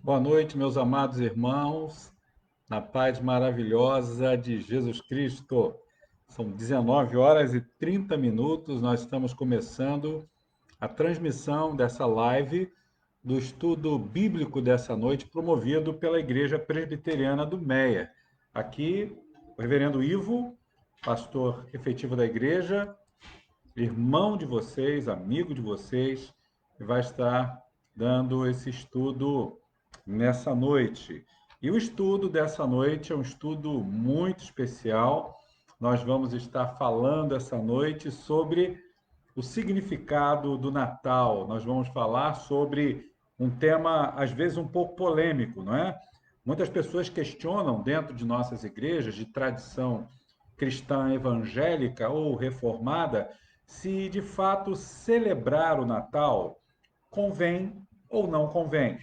Boa noite, meus amados irmãos, na paz maravilhosa de Jesus Cristo. São 19 horas e 30 minutos, nós estamos começando a transmissão dessa live do estudo bíblico dessa noite, promovido pela Igreja Presbiteriana do Meia. Aqui, o reverendo Ivo, pastor efetivo da igreja, irmão de vocês, amigo de vocês, que vai estar dando esse estudo nessa noite. E o estudo dessa noite é um estudo muito especial. Nós vamos estar falando essa noite sobre o significado do Natal. Nós vamos falar sobre um tema, às vezes, um pouco polêmico, não é? Muitas pessoas questionam dentro de nossas igrejas de tradição cristã evangélica ou reformada se de fato celebrar o Natal convém ou não convém.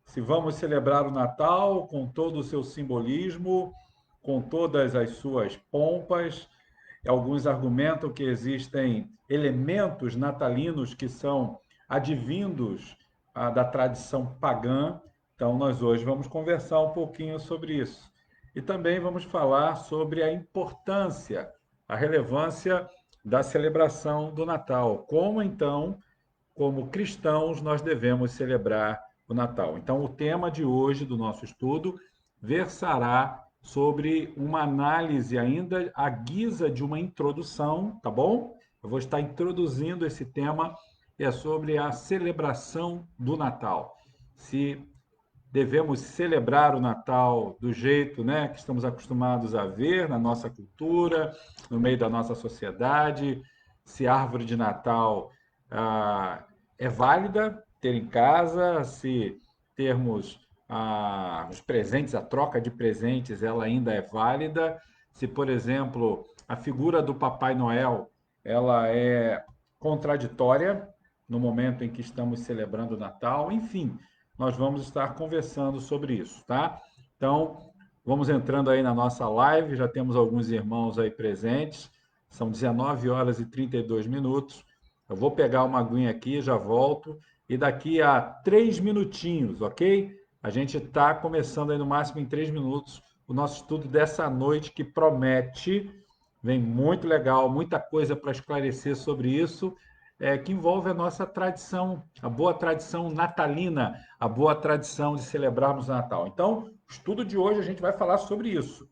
Se vamos celebrar o Natal com todo o seu simbolismo, com todas as suas pompas. Alguns argumentam que existem elementos natalinos que são advindos da tradição pagã. Então, nós hoje vamos conversar um pouquinho sobre isso. E também vamos falar sobre a importância, a relevância da celebração do Natal. Como, então, como cristãos, nós devemos celebrar o Natal. Então, o tema de hoje do nosso estudo versará sobre uma análise ainda à guisa de uma introdução, tá bom? Eu vou estar introduzindo esse tema, que é sobre a celebração do Natal. Se devemos celebrar o Natal do jeito, né, que estamos acostumados a ver na nossa cultura, no meio da nossa sociedade, se a árvore de Natal é válida ter em casa, se termos os presentes, a troca de presentes, ela ainda é válida, se, por exemplo, a figura do Papai Noel, ela é contraditória no momento em que estamos celebrando o Natal, enfim, nós vamos estar conversando sobre isso, tá? Então, vamos entrando aí na nossa live, já temos alguns irmãos aí presentes, são 19 horas e 32 minutos. Eu vou pegar uma aguinha aqui, já volto, e daqui a 3 minutinhos, ok? A gente está começando aí no máximo em 3 minutos o nosso estudo dessa noite que promete, vem muito legal, muita coisa para esclarecer sobre isso, que envolve a nossa tradição, a boa tradição natalina, a boa tradição de celebrarmos o Natal. Então, o estudo de hoje a gente vai falar sobre isso.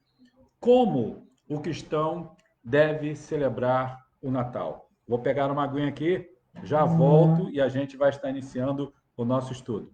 Como o cristão deve celebrar o Natal. Vou pegar uma aguinha aqui, já volto e a gente vai estar iniciando o nosso estudo.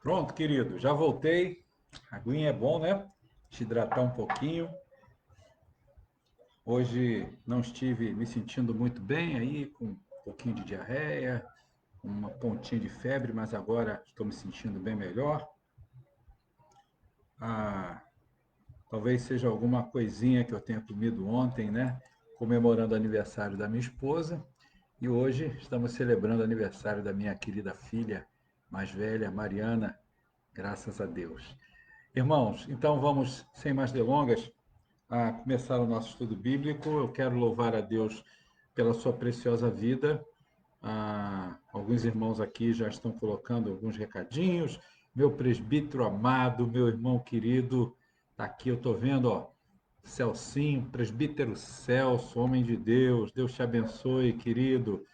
Pronto, querido, já voltei. A aguinha é bom, né? Te hidratar um pouquinho. Hoje não estive me sentindo muito bem aí, com um pouquinho de diarreia, uma pontinha de febre, mas agora estou me sentindo bem melhor. Talvez seja alguma coisinha que eu tenha comido ontem, né? Comemorando o aniversário da minha esposa. E hoje estamos celebrando o aniversário da minha querida filha mais velha, Mariana, graças a Deus. Irmãos, então vamos, sem mais delongas, a começar o nosso estudo bíblico. Eu quero louvar a Deus pela sua preciosa vida. Alguns irmãos aqui já estão colocando alguns recadinhos. Meu presbítero amado, meu irmão querido, está aqui, eu estou vendo, ó, Celcinho, presbítero Celso, homem de Deus, Deus te abençoe, querido.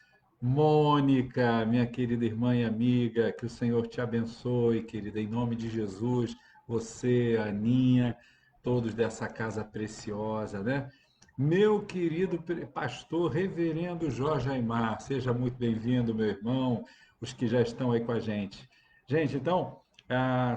Mônica, minha querida irmã e amiga, que o Senhor te abençoe, querida, em nome de Jesus, você, a Aninha, todos dessa casa preciosa, né? Meu querido pastor, reverendo Jorge Aimar, seja muito bem-vindo, meu irmão, os que já estão aí com a gente. Gente, então,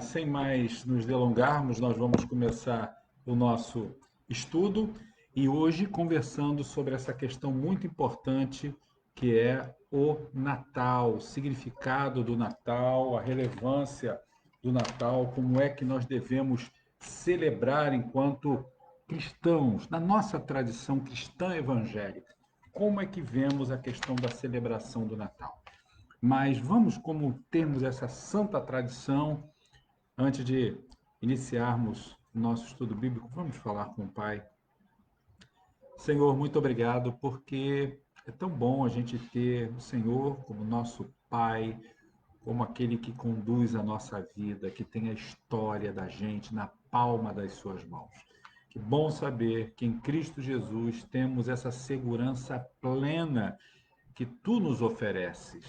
sem mais nos delongarmos, nós vamos começar o nosso estudo e hoje conversando sobre essa questão muito importante que é o Natal, o significado do Natal, a relevância do Natal, como é que nós devemos celebrar enquanto cristãos, na nossa tradição cristã evangélica. Como é que vemos a questão da celebração do Natal? Mas vamos, como termos essa santa tradição, antes de iniciarmos o nosso estudo bíblico, vamos falar com o Pai. Senhor, muito obrigado, porque é tão bom a gente ter o Senhor como nosso Pai, como aquele que conduz a nossa vida, que tem a história da gente na palma das suas mãos. Que bom saber que em Cristo Jesus temos essa segurança plena que tu nos ofereces,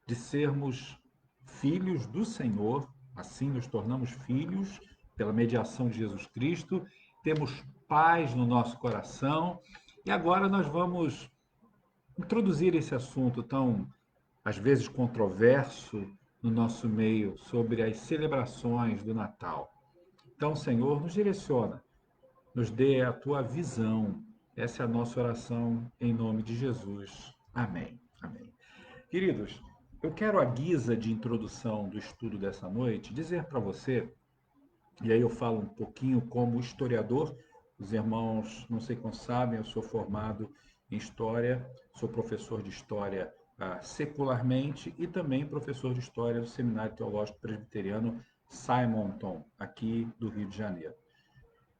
de sermos filhos do Senhor, assim nos tornamos filhos pela mediação de Jesus Cristo, temos paz no nosso coração, e agora nós vamos introduzir esse assunto tão, às vezes, controverso no nosso meio sobre as celebrações do Natal. Então, Senhor, nos direciona, nos dê a tua visão. Essa é a nossa oração em nome de Jesus. Amém. Amém. Queridos, eu quero, à guisa de introdução do estudo dessa noite, dizer para você, e aí eu falo um pouquinho como historiador, os irmãos, não sei como sabem, eu sou formado em História, sou professor de História secularmente e também professor de História do Seminário Teológico Presbiteriano Simonton, aqui do Rio de Janeiro.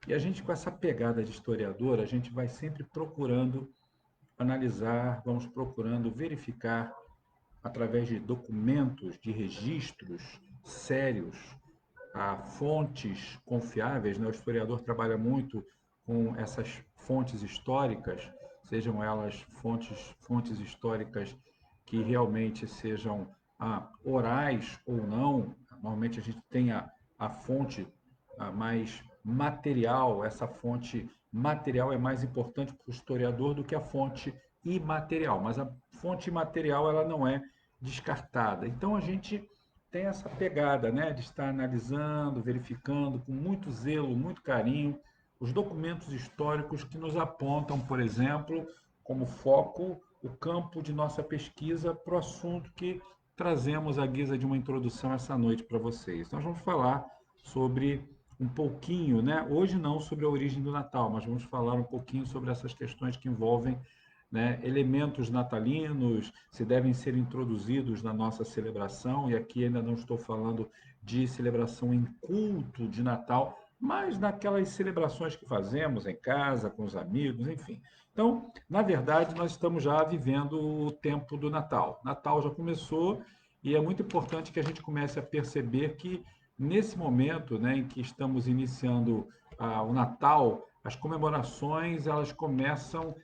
E a gente, com essa pegada de historiador, a gente vai sempre procurando analisar, vamos procurando verificar através de documentos, de registros sérios, fontes confiáveis, né? O historiador trabalha muito com essas fontes históricas, sejam elas fontes históricas que realmente sejam orais ou não. Normalmente a gente tem a fonte mais material, essa fonte material é mais importante para o historiador do que a fonte imaterial, mas a fonte imaterial ela não é descartada. Então a gente tem essa pegada, né, de estar analisando, verificando com muito zelo, muito carinho os documentos históricos que nos apontam, por exemplo, como foco o campo de nossa pesquisa para o assunto que trazemos à guisa de uma introdução essa noite para vocês. Nós vamos falar sobre um pouquinho, né? Hoje não sobre a origem do Natal, mas vamos falar um pouquinho sobre essas questões que envolvem, né, elementos natalinos, se devem ser introduzidos na nossa celebração, e aqui ainda não estou falando de celebração em culto de Natal, mas naquelas celebrações que fazemos em casa, com os amigos, enfim. Então, na verdade, nós estamos já vivendo o tempo do Natal. Natal já começou e é muito importante que a gente comece a perceber que nesse momento, né, em que estamos iniciando o Natal, as comemorações elas começam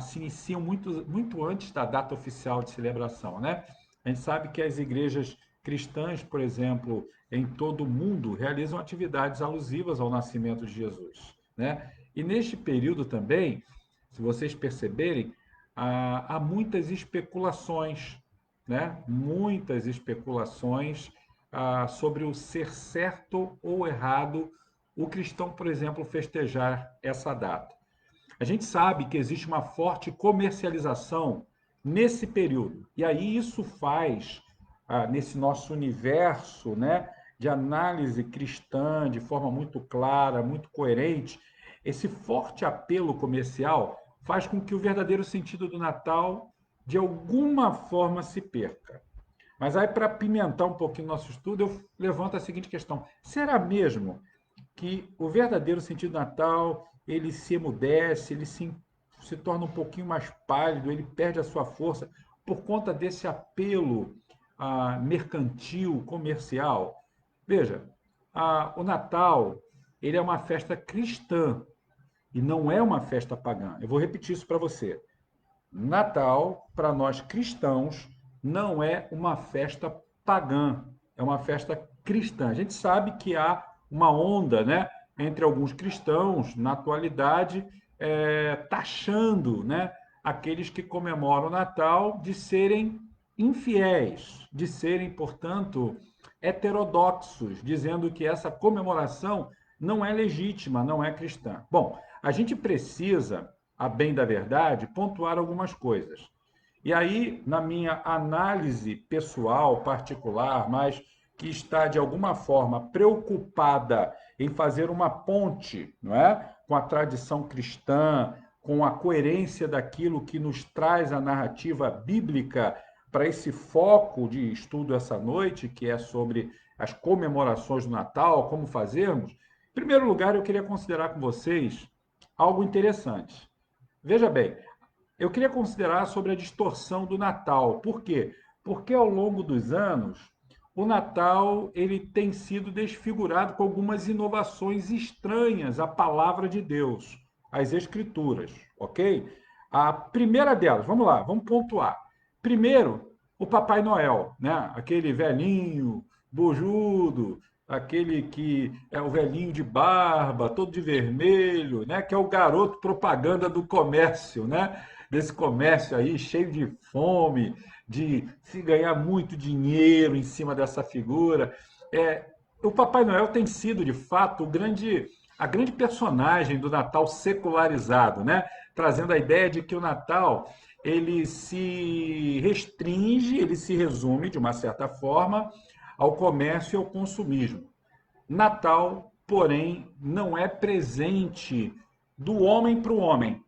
se iniciam muito antes da data oficial de celebração, né? A gente sabe que as igrejas cristãs, por exemplo, em todo o mundo, realizam atividades alusivas ao nascimento de Jesus, né? E neste período também, se vocês perceberem, há muitas especulações, né? Muitas especulações sobre o ser certo ou errado o cristão, por exemplo, festejar essa data. A gente sabe que existe uma forte comercialização nesse período. E aí isso faz, nesse nosso universo, né, de análise cristã, de forma muito clara, muito coerente, esse forte apelo comercial faz com que o verdadeiro sentido do Natal, de alguma forma, se perca. Mas aí, para pimentar um pouquinho o nosso estudo, eu levanto a seguinte questão: será mesmo que o verdadeiro sentido do Natal ele se emudece, se torna um pouquinho mais pálido, ele perde a sua força por conta desse apelo mercantil, comercial? Veja, o Natal ele é uma festa cristã e não é uma festa pagã. Eu vou repetir isso para você. Natal, para nós cristãos, não é uma festa pagã, é uma festa cristã. A gente sabe que há uma onda, né, entre alguns cristãos, na atualidade, taxando, né, aqueles que comemoram o Natal de serem infiéis, de serem, portanto, heterodoxos, dizendo que essa comemoração não é legítima, não é cristã. Bom, a gente precisa, a bem da verdade, pontuar algumas coisas. E aí, na minha análise pessoal, particular, mas que está de alguma forma preocupada em fazer uma ponte, não é, com a tradição cristã, com a coerência daquilo que nos traz a narrativa bíblica para esse foco de estudo essa noite, que é sobre as comemorações do Natal, como fazermos. Em primeiro lugar, eu queria considerar com vocês algo interessante. Veja bem, eu queria considerar sobre a distorção do Natal. Por quê? Porque ao longo dos anos, o Natal ele tem sido desfigurado com algumas inovações estranhas à palavra de Deus, às Escrituras, ok? A primeira delas, vamos lá, vamos pontuar. Primeiro, o Papai Noel, né? Aquele velhinho, bojudo, aquele que é o velhinho de barba, todo de vermelho, né? Que é o garoto propaganda do comércio, né? Desse comércio aí cheio de fome, de se ganhar muito dinheiro em cima dessa figura. É, o Papai Noel tem sido, de fato, a grande personagem do Natal secularizado, né? Trazendo a ideia de que o Natal ele se restringe, ele se resume, de uma certa forma, ao comércio e ao consumismo. Natal, porém, não é presente do homem para o homem,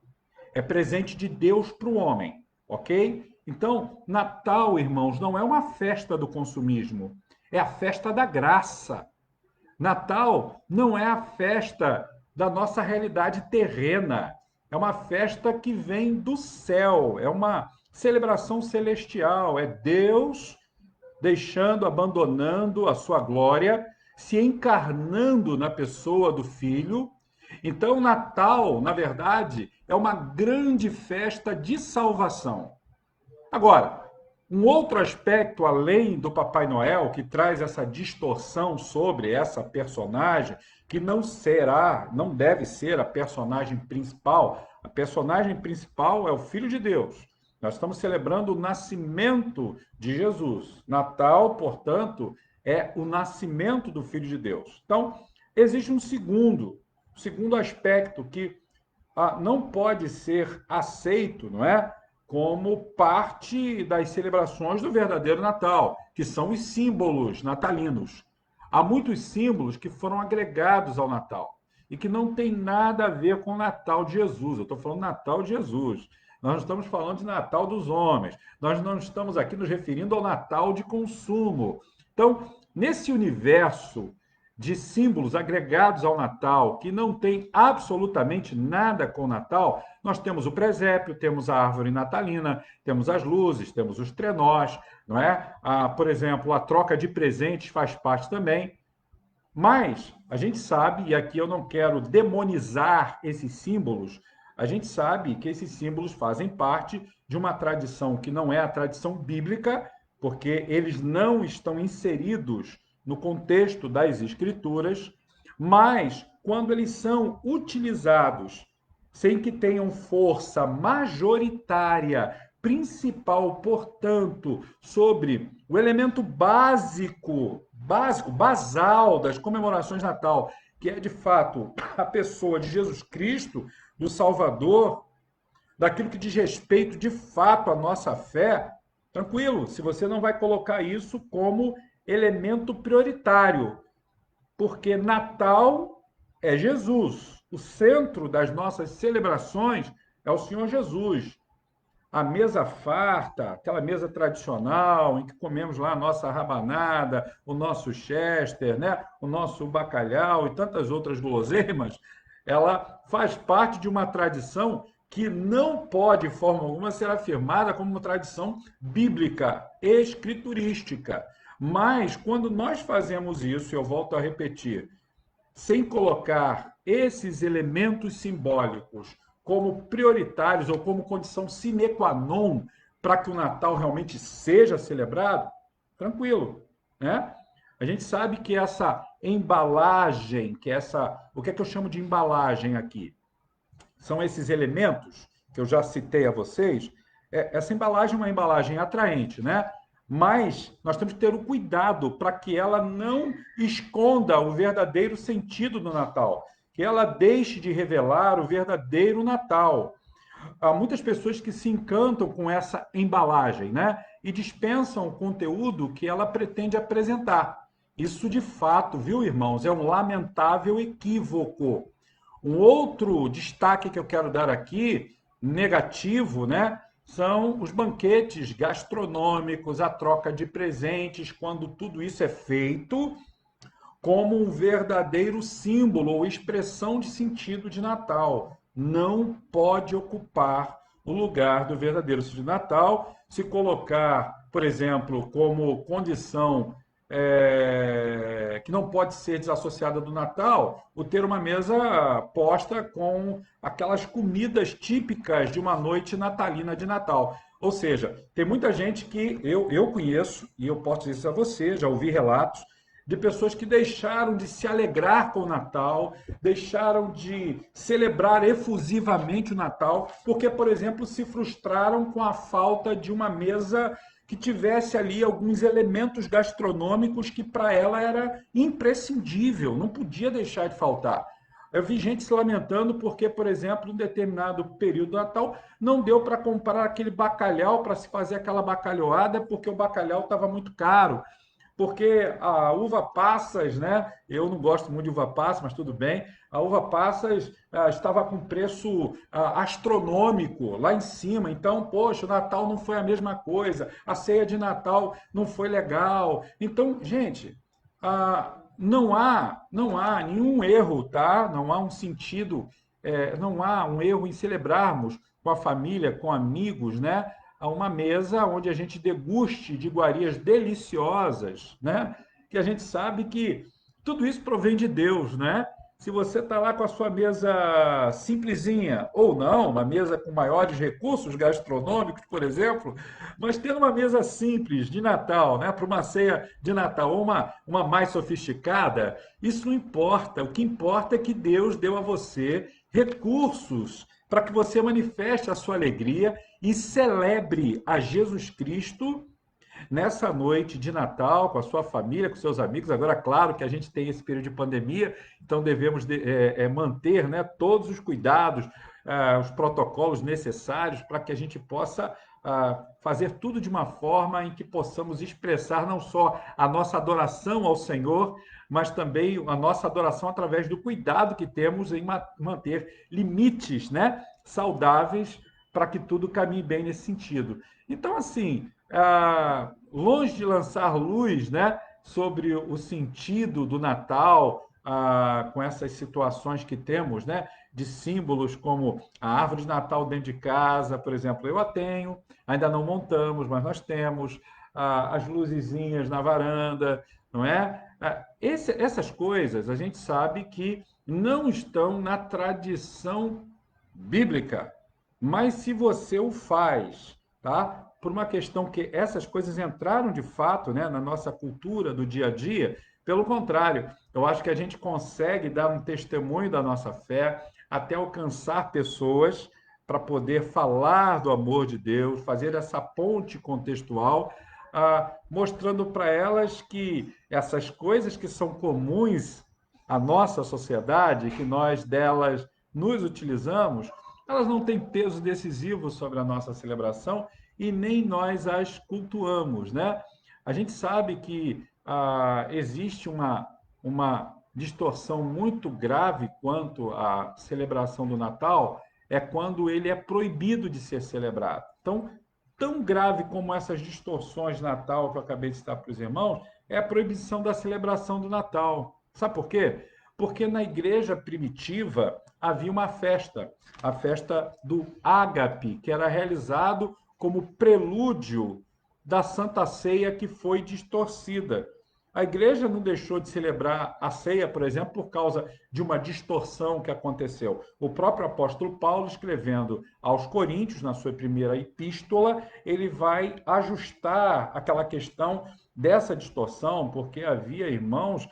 é presente de Deus para o homem, ok? Então, Natal, irmãos, não é uma festa do consumismo, é a festa da graça. Natal não é a festa da nossa realidade terrena, é uma festa que vem do céu, é uma celebração celestial, é Deus deixando, abandonando a sua glória, se encarnando na pessoa do Filho. Então, Natal, na verdade, é uma grande festa de salvação. Agora, um outro aspecto além do Papai Noel que traz essa distorção sobre essa personagem, que não será, não deve ser a personagem principal. A personagem principal é o Filho de Deus. Nós estamos celebrando o nascimento de Jesus. Natal, portanto, é o nascimento do Filho de Deus. Então, existe segundo aspecto que não pode ser aceito, não é? Como parte das celebrações do verdadeiro Natal, que são os símbolos natalinos. Há muitos símbolos que foram agregados ao Natal e que não tem nada a ver com o Natal de Jesus. Eu estou falando Natal de Jesus. Nós não estamos falando de Natal dos homens. Nós não estamos aqui nos referindo ao Natal de consumo. Então, nesse universo de símbolos agregados ao Natal, que não tem absolutamente nada com o Natal, nós temos o presépio, temos a árvore natalina, temos as luzes, temos os trenós, não é? Por exemplo, a troca de presentes faz parte também. Mas a gente sabe, e aqui eu não quero demonizar esses símbolos, a gente sabe que esses símbolos fazem parte de uma tradição que não é a tradição bíblica, porque eles não estão inseridos no contexto das Escrituras, mas quando eles são utilizados sem que tenham força majoritária, principal, portanto, sobre o elemento basal das comemorações de Natal, que é de fato a pessoa de Jesus Cristo, do Salvador, daquilo que diz respeito de fato à nossa fé, tranquilo, se você não vai colocar isso como elemento prioritário, porque Natal é Jesus. O centro das nossas celebrações é o Senhor Jesus. A mesa farta, aquela mesa tradicional em que comemos lá a nossa rabanada, o nosso chester, né? O nosso bacalhau e tantas outras guloseimas, ela faz parte de uma tradição que não pode, de forma alguma, ser afirmada como uma tradição bíblica, escriturística. Mas, quando nós fazemos isso, eu volto a repetir, sem colocar esses elementos simbólicos como prioritários ou como condição sine qua non para que o Natal realmente seja celebrado, tranquilo, né? A gente sabe que essa embalagem, o que é que eu chamo de embalagem aqui? São esses elementos que eu já citei a vocês. Essa embalagem é uma embalagem atraente, né? Mas nós temos que ter o cuidado para que ela não esconda o verdadeiro sentido do Natal, que ela deixe de revelar o verdadeiro Natal. Há muitas pessoas que se encantam com essa embalagem, né? E dispensam o conteúdo que ela pretende apresentar. Isso, de fato, viu, irmãos, é um lamentável equívoco. Um outro destaque que eu quero dar aqui, negativo, né? São os banquetes gastronômicos, a troca de presentes, quando tudo isso é feito como um verdadeiro símbolo ou expressão de sentido de Natal. Não pode ocupar o lugar do verdadeiro sentido de Natal. Se colocar, por exemplo, como condição que não pode ser desassociada do Natal, o ter uma mesa posta com aquelas comidas típicas de uma noite natalina de Natal. Ou seja, tem muita gente que eu conheço, e eu posso dizer isso a você, já ouvi relatos, de pessoas que deixaram de se alegrar com o Natal, deixaram de celebrar efusivamente o Natal, porque, por exemplo, se frustraram com a falta de uma mesa que tivesse ali alguns elementos gastronômicos que para ela era imprescindível, não podia deixar de faltar. Eu vi gente se lamentando porque, por exemplo, em um determinado período do Natal, não deu para comprar aquele bacalhau para se fazer aquela bacalhoada, porque o bacalhau estava muito caro, porque a uva passas, né? Eu não gosto muito de uva passas, mas tudo bem. A uva passas estava com preço astronômico lá em cima. Então, poxa, o Natal não foi a mesma coisa. A ceia de Natal não foi legal. Então, gente, não há nenhum erro, tá? Não há um sentido, não há um erro em celebrarmos com a família, com amigos, né? A uma mesa onde a gente deguste de iguarias deliciosas, né? Que a gente sabe que tudo isso provém de Deus, né? Se você está lá com a sua mesa simplesinha, ou não, uma mesa com maiores recursos gastronômicos, por exemplo, mas tendo uma mesa simples de Natal, né, para uma ceia de Natal, ou uma mais sofisticada, isso não importa. O que importa é que Deus deu a você recursos para que você manifeste a sua alegria e celebre a Jesus Cristo nessa noite de Natal com a sua família, com seus amigos. Agora, claro que a gente tem esse período de pandemia, então devemos manter, né, todos os cuidados, os protocolos necessários para que a gente possa fazer tudo de uma forma em que possamos expressar não só a nossa adoração ao Senhor, mas também a nossa adoração através do cuidado que temos em manter limites, né, saudáveis para que tudo caminhe bem nesse sentido. Então, assim, longe de lançar luz, né, sobre o sentido do Natal, com essas situações que temos, né, de símbolos como a árvore de Natal dentro de casa, por exemplo, eu a tenho, ainda não montamos, mas nós temos as luzezinhas na varanda, não é? Essas coisas a gente sabe que não estão na tradição bíblica, mas se você o faz, tá? Por uma questão que essas coisas entraram de fato, né, na nossa cultura do dia a dia, pelo contrário, eu acho que a gente consegue dar um testemunho da nossa fé até alcançar pessoas para poder falar do amor de Deus, fazer essa ponte contextual, mostrando para elas que essas coisas que são comuns à nossa sociedade, que nós delas nos utilizamos, elas não têm peso decisivo sobre a nossa celebração e nem nós as cultuamos, né? A gente sabe que existe uma distorção muito grave quanto à celebração do Natal, é quando ele é proibido de ser celebrado. Então, tão grave como essas distorções de Natal que eu acabei de citar para os irmãos, é a proibição da celebração do Natal. Sabe por quê? Porque na igreja primitiva havia uma festa, a festa do Ágape, que era realizado como prelúdio da Santa Ceia que foi distorcida. A igreja não deixou de celebrar a ceia, por exemplo, por causa de uma distorção que aconteceu. O próprio apóstolo Paulo, escrevendo aos Coríntios, na sua primeira epístola, ele vai ajustar aquela questão dessa distorção, porque havia irmãos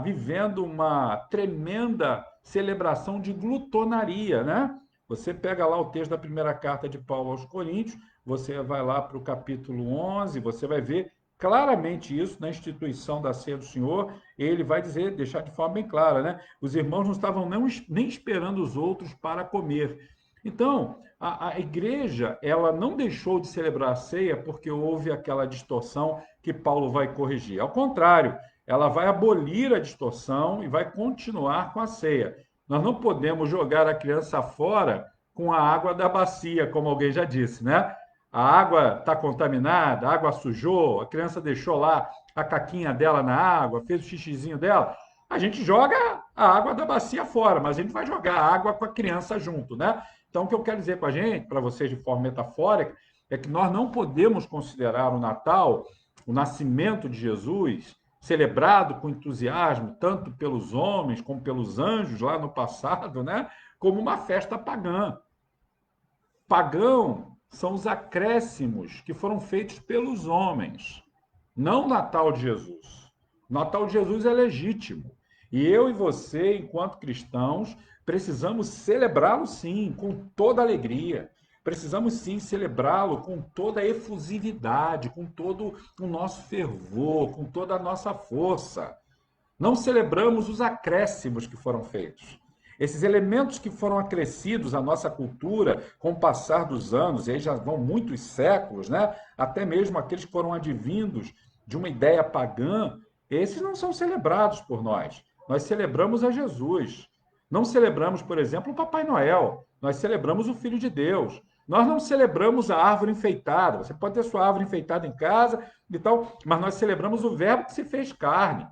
vivendo uma tremenda celebração de glutonaria, né? Você pega lá o texto da primeira carta de Paulo aos Coríntios, você vai lá para o capítulo 11, você vai ver claramente isso na instituição da ceia do Senhor. Ele vai dizer, deixar de forma bem clara, né? Os irmãos não estavam nem esperando os outros para comer. Então, a igreja, ela não deixou de celebrar a ceia porque houve aquela distorção que Paulo vai corrigir. Ao contrário, ela vai abolir a distorção e vai continuar com a ceia. Nós não podemos jogar a criança fora com a água da bacia, como alguém já disse, né? A água está contaminada, a água sujou, a criança deixou lá a caquinha dela na água, fez o xixizinho dela. A gente joga a água da bacia fora, mas a gente vai jogar a água com a criança junto, né? Então, o que eu quero dizer com a gente, para vocês de forma metafórica, é que nós não podemos considerar o Natal, o nascimento de Jesus, celebrado com entusiasmo, tanto pelos homens como pelos anjos lá no passado, né? Como uma festa pagã. Pagão são os acréscimos que foram feitos pelos homens, não o Natal de Jesus. O Natal de Jesus é legítimo. E eu e você, enquanto cristãos, precisamos celebrá-lo sim, com toda alegria. Precisamos sim celebrá-lo com toda a efusividade, com todo o nosso fervor, com toda a nossa força. Não celebramos os acréscimos que foram feitos. Esses elementos que foram acrescidos à nossa cultura com o passar dos anos, e aí já vão muitos séculos, né? Até mesmo aqueles que foram advindos de uma ideia pagã, esses não são celebrados por nós. Nós celebramos a Jesus. Não celebramos, por exemplo, o Papai Noel. Nós celebramos o Filho de Deus. Nós não celebramos a árvore enfeitada. Você pode ter sua árvore enfeitada em casa e tal, mas nós celebramos o Verbo que se fez carne.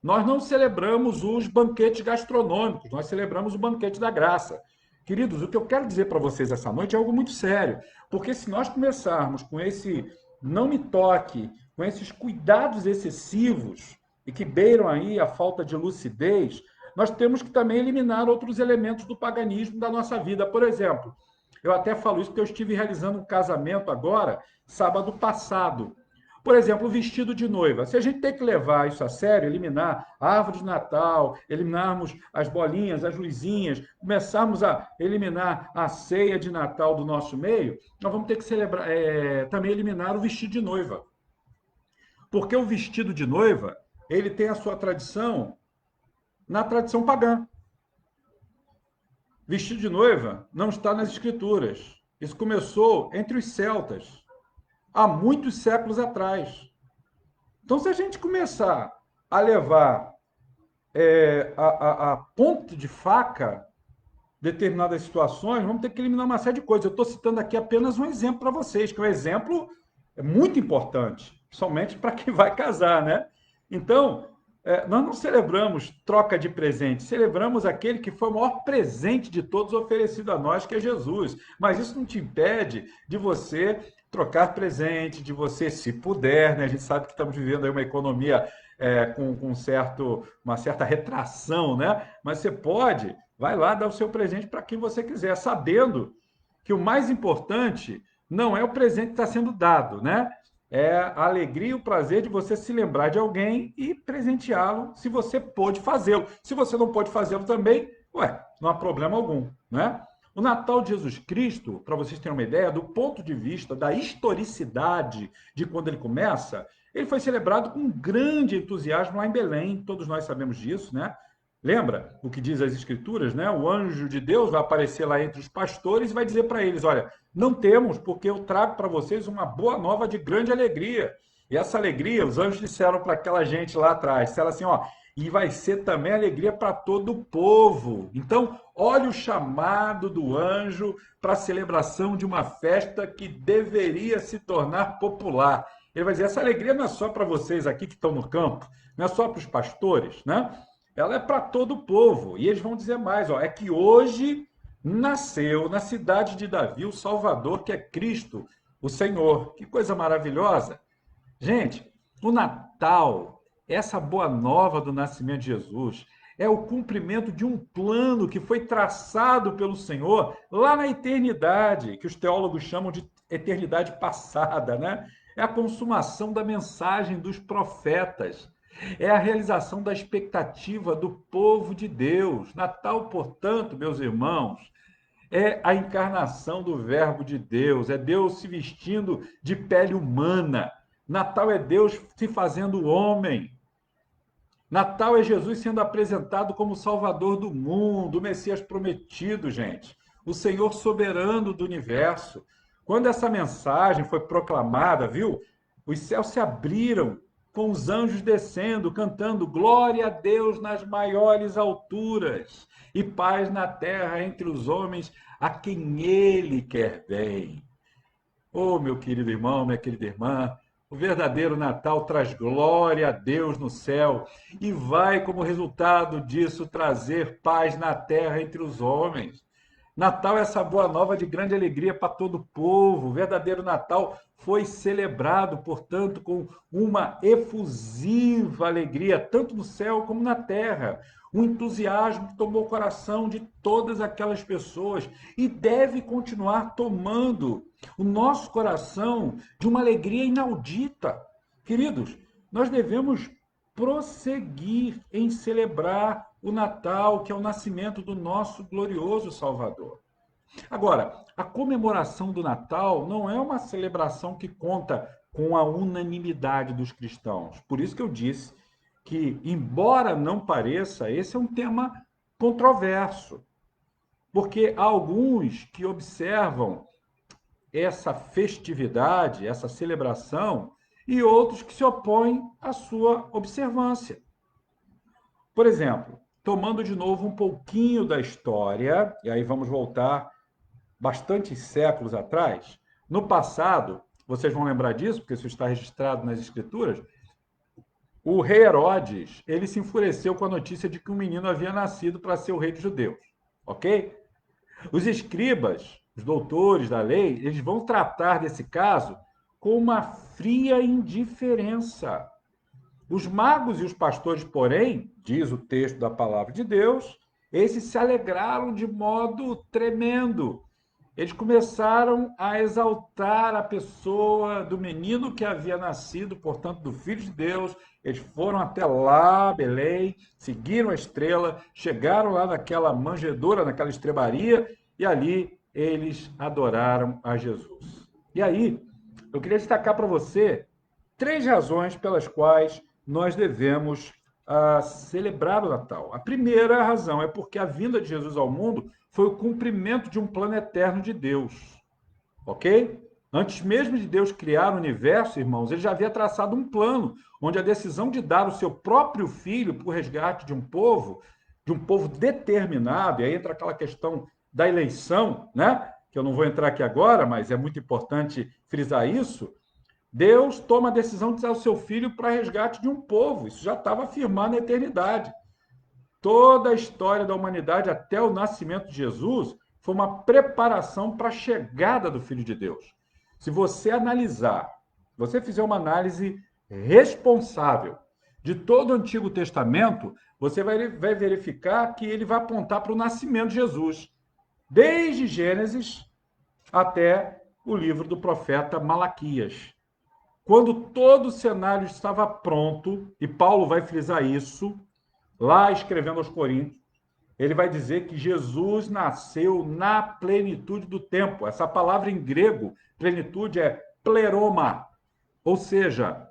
Nós não celebramos os banquetes gastronômicos, nós celebramos o banquete da graça. Queridos, o que eu quero dizer para vocês essa noite é algo muito sério, porque se nós começarmos com esse não me toque, com esses cuidados excessivos e que beiram aí a falta de lucidez, nós temos que também eliminar outros elementos do paganismo da nossa vida. Por exemplo, eu até falo isso porque eu estive realizando um casamento agora, sábado passado. Por exemplo, o vestido de noiva. Se a gente tem que levar isso a sério, eliminar a árvore de Natal, eliminarmos as bolinhas, as luzinhas, começarmos a eliminar a ceia de Natal do nosso meio, nós vamos ter que celebrar, também eliminar o vestido de noiva. Porque o vestido de noiva, ele tem a sua tradição na tradição pagã. Vestido de noiva não está nas escrituras. Isso começou entre os celtas, há muitos séculos atrás. Então, se a gente começar a levar a ponto de faca determinadas situações, vamos ter que eliminar uma série de coisas. Eu estou citando aqui apenas um exemplo para vocês, que é um exemplo muito importante, principalmente para quem vai casar, né? Então, nós não celebramos troca de presente, celebramos aquele que foi o maior presente de todos oferecido a nós, que é Jesus. Mas isso não te impede de você trocar presente, de você, se puder, né? A gente sabe que estamos vivendo aí uma economia com uma certa retração, né? Mas você pode, vai lá dar o seu presente para quem você quiser, sabendo que o mais importante não é o presente que está sendo dado, né? É a alegria e o prazer de você se lembrar de alguém e presenteá-lo, se você pôde fazê-lo. Se você não pôde fazê-lo também, não há problema algum, né? O Natal de Jesus Cristo, para vocês terem uma ideia, do ponto de vista da historicidade de quando ele começa, ele foi celebrado com grande entusiasmo lá em Belém, todos nós sabemos disso, né? Lembra o que diz as Escrituras, né? O anjo de Deus vai aparecer lá entre os pastores e vai dizer para eles: olha, não temos, porque eu trago para vocês uma boa nova de grande alegria. E essa alegria, os anjos disseram para aquela gente lá atrás, disseram assim, ó, e vai ser também alegria para todo o povo. Então, olha o chamado do anjo para a celebração de uma festa que deveria se tornar popular. Ele vai dizer: essa alegria não é só para vocês aqui que estão no campo, não é só para os pastores, né? Ela é para todo o povo. E eles vão dizer mais, ó, é que hoje nasceu na cidade de Davi o Salvador, que é Cristo, o Senhor. Que coisa maravilhosa. Gente, o Natal, essa boa nova do nascimento de Jesus, é o cumprimento de um plano que foi traçado pelo Senhor lá na eternidade, que os teólogos chamam de eternidade passada, né? É a consumação da mensagem dos profetas. É a realização da expectativa do povo de Deus. Natal, portanto, meus irmãos, é a encarnação do Verbo de Deus, é Deus se vestindo de pele humana. Natal é Deus se fazendo homem. Natal é Jesus sendo apresentado como Salvador do mundo, o Messias prometido, gente, o Senhor soberano do universo. Quando essa mensagem foi proclamada, viu? Os céus se abriram com os anjos descendo, cantando glória a Deus nas maiores alturas e paz na terra entre os homens a quem ele quer bem. Oh, meu querido irmão, minha querida irmã, o verdadeiro Natal traz glória a Deus no céu e vai, como resultado disso, trazer paz na terra entre os homens. Natal é essa boa nova de grande alegria para todo o povo. O verdadeiro Natal foi celebrado, portanto, com uma efusiva alegria, tanto no céu como na terra. Um entusiasmo que tomou o coração de todas aquelas pessoas e deve continuar tomando o nosso coração de uma alegria inaudita. Queridos, nós devemos prosseguir em celebrar o Natal, que é o nascimento do nosso glorioso Salvador. Agora, a comemoração do Natal não é uma celebração que conta com a unanimidade dos cristãos. Por isso que eu disse que, embora não pareça, esse é um tema controverso, porque há alguns que observam essa festividade, essa celebração, e outros que se opõem à sua observância. Por exemplo, tomando de novo um pouquinho da história, e aí vamos voltar bastantes séculos atrás, no passado, vocês vão lembrar disso, porque isso está registrado nas escrituras, o rei Herodes, ele se enfureceu com a notícia de que um menino havia nascido para ser o rei dos judeus, ok? Os escribas, os doutores da lei, eles vão tratar desse caso com uma fria indiferença. Os magos e os pastores, porém, diz o texto da palavra de Deus, esses se alegraram de modo tremendo. Eles começaram a exaltar a pessoa do menino que havia nascido, portanto, do Filho de Deus. Eles foram até lá, Belém, seguiram a estrela, chegaram lá naquela manjedoura, naquela estrebaria, e ali eles adoraram a Jesus. E aí, eu queria destacar para você 3 razões pelas quais nós devemos celebrar o Natal. A primeira razão é porque a vinda de Jesus ao mundo foi o cumprimento de um plano eterno de Deus, ok? Antes mesmo de Deus criar o universo, irmãos, ele já havia traçado um plano, onde a decisão de dar o seu próprio filho para o resgate de um povo determinado, e aí entra aquela questão da eleição, né? Que eu não vou entrar aqui agora, mas é muito importante frisar isso. Deus toma a decisão de dar o seu filho para resgate de um povo. Isso já estava afirmado na eternidade. Toda a história da humanidade até o nascimento de Jesus foi uma preparação para a chegada do Filho de Deus. Se você analisar, você fizer uma análise responsável de todo o Antigo Testamento, você vai verificar que ele vai apontar para o nascimento de Jesus, desde Gênesis até o livro do profeta Malaquias. Quando todo o cenário estava pronto, e Paulo vai frisar isso, lá escrevendo aos Coríntios, ele vai dizer que Jesus nasceu na plenitude do tempo. Essa palavra em grego, plenitude, é pleroma, ou seja,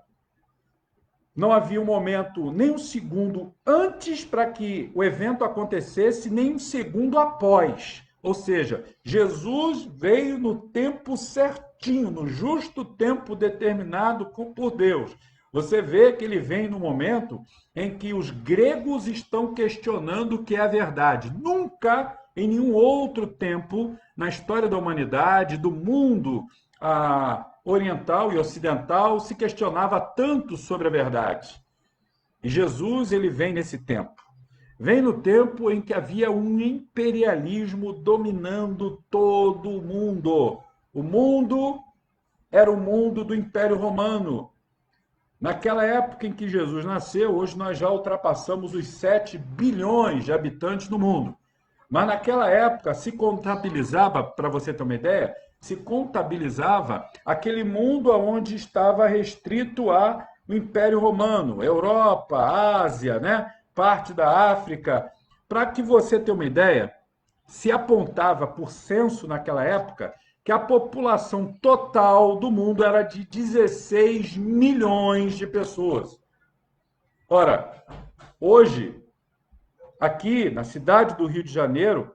Não havia um momento, nem um segundo antes para que o evento acontecesse, nem um segundo após. Ou seja, Jesus veio no tempo certinho, no justo tempo determinado por Deus. Você vê que ele vem no momento em que os gregos estão questionando o que é a verdade. Nunca, em nenhum outro tempo, na história da humanidade, do mundo oriental e ocidental, se questionava tanto sobre a verdade. E Jesus, ele vem nesse tempo. Vem no tempo em que havia um imperialismo dominando todo o mundo. O mundo era o mundo do Império Romano. Naquela época em que Jesus nasceu, hoje nós já ultrapassamos os 7 bilhões de habitantes no mundo. Mas naquela época se contabilizava, para você ter uma ideia, se contabilizava aquele mundo onde estava restrito ao Império Romano, Europa, Ásia, né? Parte da África. Para que você tenha uma ideia, se apontava por censo naquela época que a população total do mundo era de 16 milhões de pessoas. Ora, hoje, aqui na cidade do Rio de Janeiro,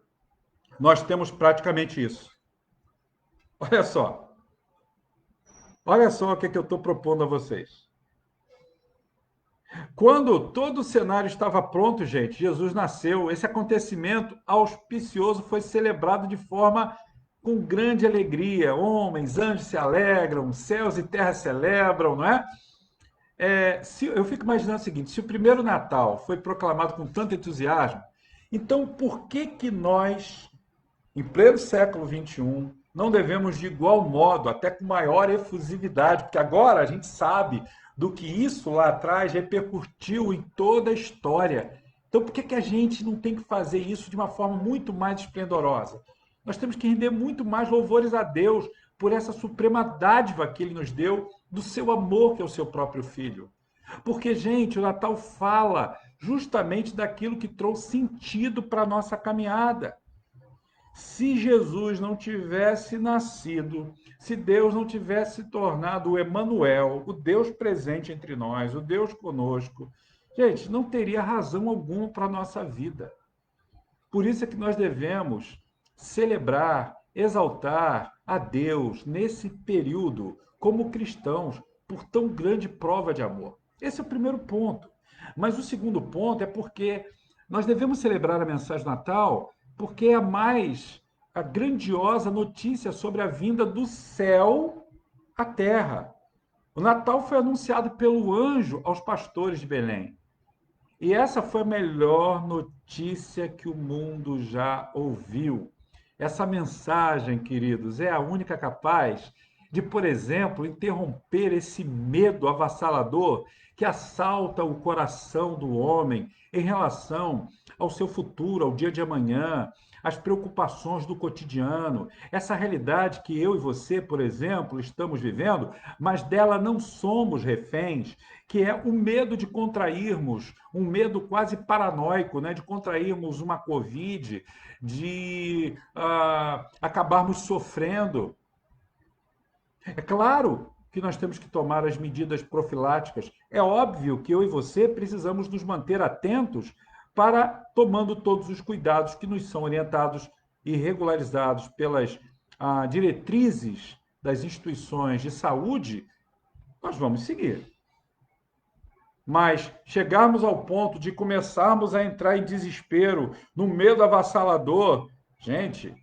nós temos praticamente isso. Olha só. Olha só o que eu estou propondo a vocês. Quando todo o cenário estava pronto, gente, Jesus nasceu. Esse acontecimento auspicioso foi celebrado de forma com grande alegria. Homens, anjos se alegram, céus e terra celebram, não é? Eu fico imaginando o seguinte: se o primeiro Natal foi proclamado com tanto entusiasmo, então por que nós, em pleno século XXI, não devemos de igual modo, até com maior efusividade, porque agora a gente sabe do que isso lá atrás repercutiu em toda a história. Então, por que a gente não tem que fazer isso de uma forma muito mais esplendorosa? Nós temos que render muito mais louvores a Deus por essa suprema dádiva que Ele nos deu do seu amor, que é o seu próprio Filho. Porque, gente, o Natal fala justamente daquilo que trouxe sentido para a nossa caminhada. Se Jesus não tivesse nascido, se Deus não tivesse tornado o Emanuel, o Deus presente entre nós, o Deus conosco, gente, não teria razão alguma para a nossa vida. Por isso é que nós devemos celebrar, exaltar a Deus nesse período como cristãos por tão grande prova de amor. Esse é o primeiro ponto. Mas o segundo ponto é porque nós devemos celebrar a mensagem de Natal porque é a grandiosa notícia sobre a vinda do céu à terra. O Natal foi anunciado pelo anjo aos pastores de Belém. E essa foi a melhor notícia que o mundo já ouviu. Essa mensagem, queridos, é a única capaz de, por exemplo, interromper esse medo avassalador que assalta o coração do homem em relação ao seu futuro, ao dia de amanhã, às preocupações do cotidiano, essa realidade que eu e você, por exemplo, estamos vivendo, mas dela não somos reféns, que é o medo de contrairmos, um medo quase paranoico, né, de contrairmos uma Covid, de acabarmos sofrendo. É claro que nós temos que tomar as medidas profiláticas. É óbvio que eu e você precisamos nos manter atentos para tomando todos os cuidados que nos são orientados e regularizados pelas diretrizes das instituições de saúde, nós vamos seguir. Mas chegarmos ao ponto de começarmos a entrar em desespero, no medo avassalador, gente,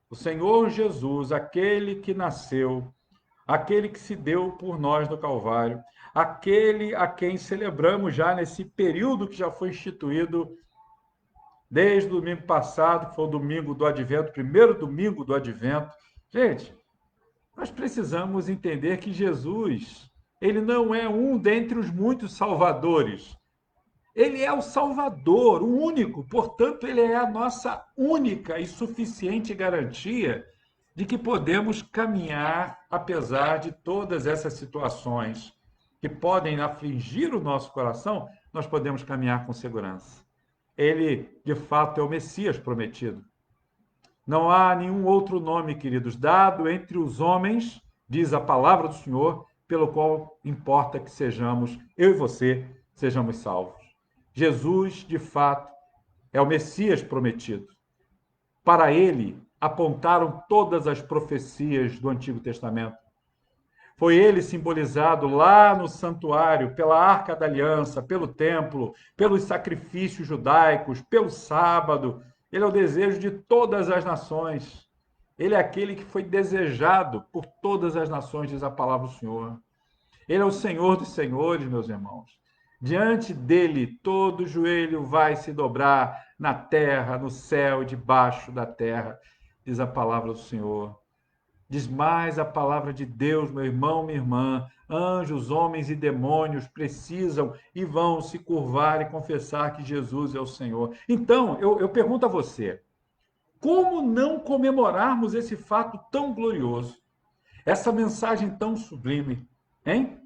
o Senhor Jesus, aquele que nasceu, aquele que se deu por nós no Calvário, aquele a quem celebramos já nesse período que já foi instituído desde o domingo passado, que foi o domingo do Advento, primeiro domingo do Advento. Gente, nós precisamos entender que Jesus, ele não é um dentre os muitos salvadores. Ele é o Salvador, o único. Portanto, ele é a nossa única e suficiente garantia de que podemos caminhar apesar de todas essas situações que podem afligir o nosso coração, nós podemos caminhar com segurança. Ele, de fato, é o Messias prometido. Não há nenhum outro nome, queridos, dado entre os homens, diz a palavra do Senhor, pelo qual importa que sejamos, eu e você, sejamos salvos. Jesus, de fato, é o Messias prometido. Para ele apontaram todas as profecias do Antigo Testamento. Foi ele simbolizado lá no santuário, pela Arca da Aliança, pelo templo, pelos sacrifícios judaicos, pelo sábado. Ele é o desejo de todas as nações. Ele é aquele que foi desejado por todas as nações, diz a palavra do Senhor. Ele é o Senhor dos senhores, meus irmãos. Diante dele, todo joelho vai se dobrar na terra, no céu, debaixo da terra, diz a palavra do Senhor. Diz mais a palavra de Deus, meu irmão, minha irmã. Anjos, homens e demônios precisam e vão se curvar e confessar que Jesus é o Senhor. Então, eu pergunto a você: como não comemorarmos esse fato tão glorioso? Essa mensagem tão sublime, hein?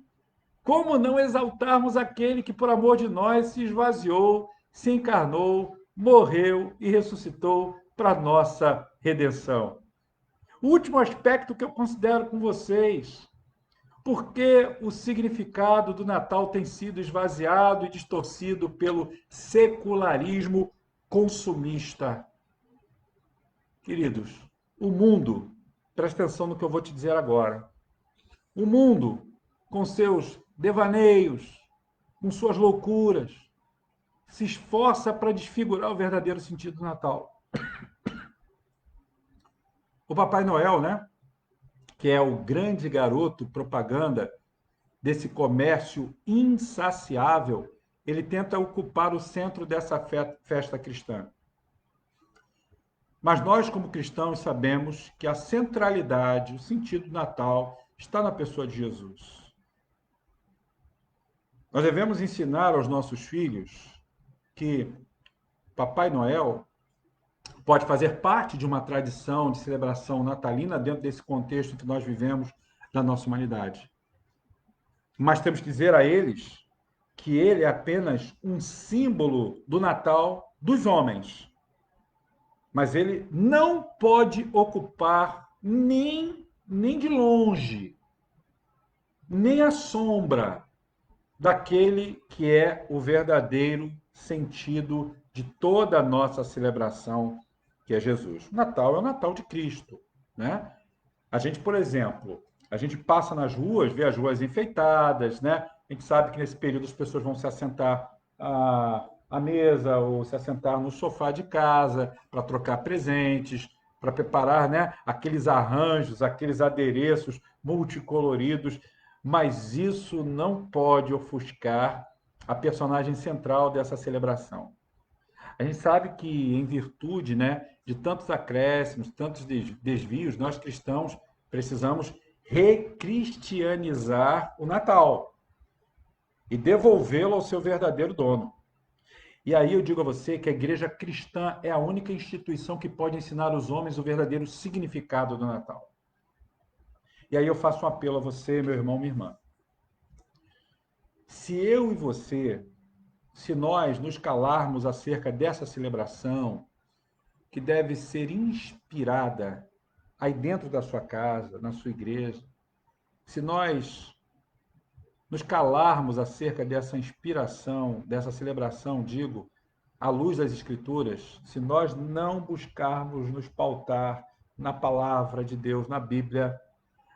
Como não exaltarmos aquele que, por amor de nós, se esvaziou, se encarnou, morreu e ressuscitou para nossa redenção? O último aspecto que eu considero com vocês, porque o significado do Natal tem sido esvaziado e distorcido pelo secularismo consumista. Queridos, o mundo, presta atenção no que eu vou te dizer agora, o mundo, com seus devaneios, com suas loucuras, se esforça para desfigurar o verdadeiro sentido do Natal. O Papai Noel, né, que é o grande garoto propaganda desse comércio insaciável, ele tenta ocupar o centro dessa festa cristã. Mas nós, como cristãos, sabemos que a centralidade, o sentido do Natal está na pessoa de Jesus. Nós devemos ensinar aos nossos filhos que Papai Noel pode fazer parte de uma tradição de celebração natalina dentro desse contexto que nós vivemos da nossa humanidade. Mas temos que dizer a eles que ele é apenas um símbolo do Natal dos homens. Mas ele não pode ocupar nem de longe, nem a sombra daquele que é o verdadeiro sentido de toda a nossa celebração, que é Jesus. O Natal é o Natal de Cristo, né? A gente, por exemplo, a gente passa nas ruas, vê as ruas enfeitadas, né? A gente sabe que nesse período as pessoas vão se assentar à mesa ou se assentar no sofá de casa para trocar presentes, para preparar, né, aqueles arranjos, aqueles adereços multicoloridos, mas isso não pode ofuscar a personagem central dessa celebração. A gente sabe que, em virtude, né, de tantos acréscimos, tantos desvios, nós cristãos precisamos recristianizar o Natal e devolvê-lo ao seu verdadeiro dono. E aí eu digo a você que a igreja cristã é a única instituição que pode ensinar aos homens o verdadeiro significado do Natal. E aí eu faço um apelo a você, meu irmão, minha irmã. Se eu e você, se nós nos calarmos acerca dessa celebração, que deve ser inspirada aí dentro da sua casa, na sua igreja, se nós nos calarmos acerca dessa inspiração, dessa celebração, digo, à luz das Escrituras, se nós não buscarmos nos pautar na palavra de Deus, na Bíblia,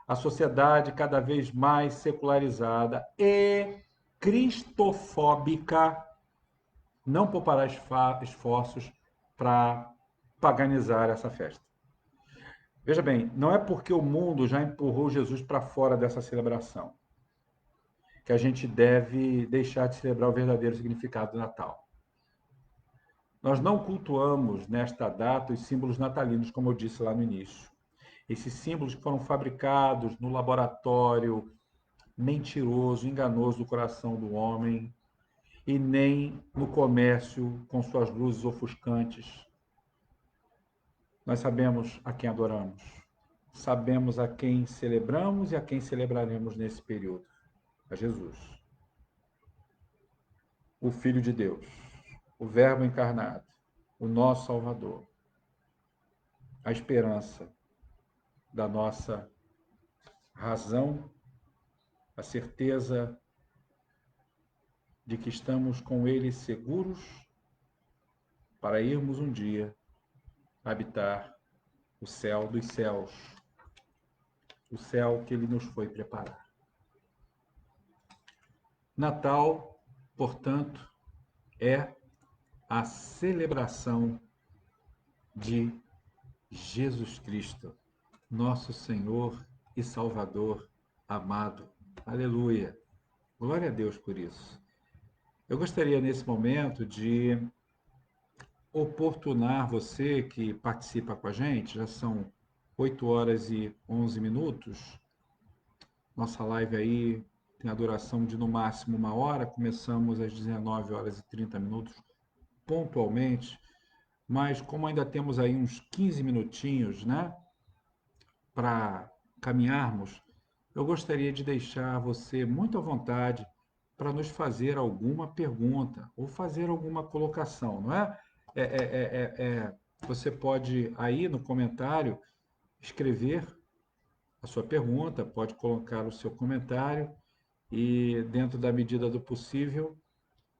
a sociedade cada vez mais secularizada e cristofóbica não poupará esforços para paganizar essa festa. Veja bem, não é porque o mundo já empurrou Jesus para fora dessa celebração que a gente deve deixar de celebrar o verdadeiro significado do Natal. Nós não cultuamos nesta data os símbolos natalinos, como eu disse lá no início. Esses símbolos que foram fabricados no laboratório mentiroso, enganoso do coração do homem, e nem no comércio com suas luzes ofuscantes. Nós sabemos a quem adoramos, sabemos a quem celebramos e a quem celebraremos nesse período. A Jesus, o Filho de Deus, o Verbo encarnado, o nosso Salvador, a esperança da nossa razão, a certeza de que estamos com Ele seguros para irmos um dia habitar o céu dos céus, o céu que Ele nos foi preparar. Natal, portanto, é a celebração de Jesus Cristo, nosso Senhor e Salvador amado. Aleluia! Glória a Deus por isso. Eu gostaria, nesse momento, de oportunar você que participa com a gente, já são 8 horas e 11 minutos. Nossa live aí tem a duração de no máximo 1 hora, começamos às 19 horas e 30 minutos pontualmente, mas como ainda temos aí uns 15 minutinhos, né, para caminharmos, eu gostaria de deixar você muito à vontade para nos fazer alguma pergunta ou fazer alguma colocação, não é? Você pode aí no comentário escrever a sua pergunta, pode colocar o seu comentário e, dentro da medida do possível,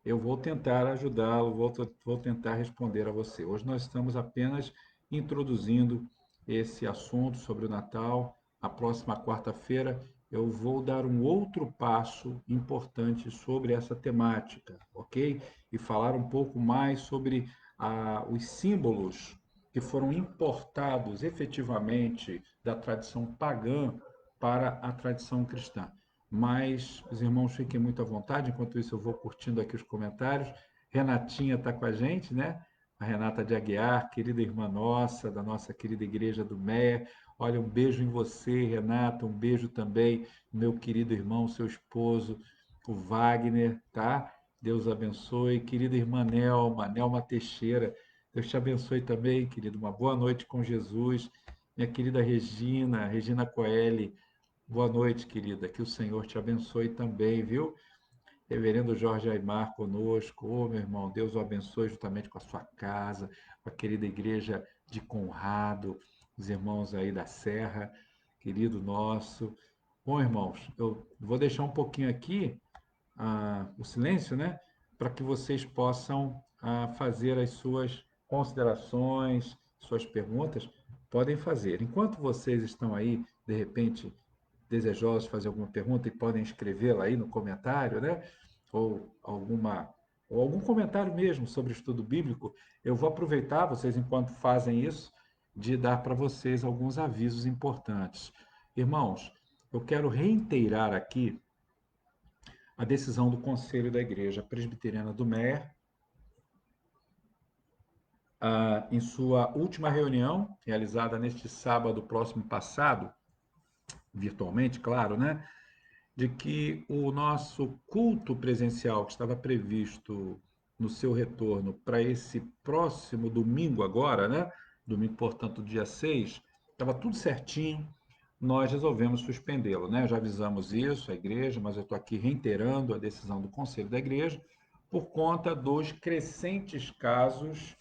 eu vou tentar ajudá-lo, vou tentar responder a você. Hoje nós estamos apenas introduzindo esse assunto sobre o Natal. A próxima quarta-feira eu vou dar um outro passo importante sobre essa temática, ok? E falar um pouco mais sobre os símbolos que foram importados efetivamente da tradição pagã para a tradição cristã. Mas os irmãos fiquem muito à vontade, enquanto isso eu vou curtindo aqui os comentários. Renatinha está com a gente, né? A Renata de Aguiar, querida irmã nossa, da nossa querida igreja do Meia. Olha, um beijo em você, Renata, um beijo também, meu querido irmão, seu esposo, o Wagner, tá? Deus abençoe. Querida irmã Nelma, Nelma Teixeira, Deus te abençoe também, querido. Uma boa noite com Jesus. Minha querida Regina, Regina Coelho, boa noite, querida. Que o Senhor te abençoe também, viu? Reverendo Jorge Aimar conosco. Ô, meu irmão, Deus o abençoe juntamente com a sua casa, com a querida igreja de Conrado, os irmãos aí da Serra, querido nosso. Bom, irmãos, eu vou deixar um pouquinho aqui o silêncio, né? Para que vocês possam fazer as suas considerações, suas perguntas. Podem fazer. Enquanto vocês estão aí, de repente, desejosos de fazer alguma pergunta e podem escrevê-la aí no comentário, né? Ou algum comentário mesmo sobre o estudo bíblico, eu vou aproveitar, vocês enquanto fazem isso, de dar para vocês alguns avisos importantes. Irmãos, eu quero reiterar aqui a decisão do Conselho da Igreja Presbiteriana do Meia, em sua última reunião, realizada neste sábado próximo passado, virtualmente, claro, né? De que o nosso culto presencial, que estava previsto no seu retorno para esse próximo domingo agora, né? Domingo, portanto, dia 6, estava tudo certinho, nós resolvemos suspendê-lo, né? Já avisamos isso à igreja, mas eu estou aqui reiterando a decisão do Conselho da Igreja por conta dos crescentes casos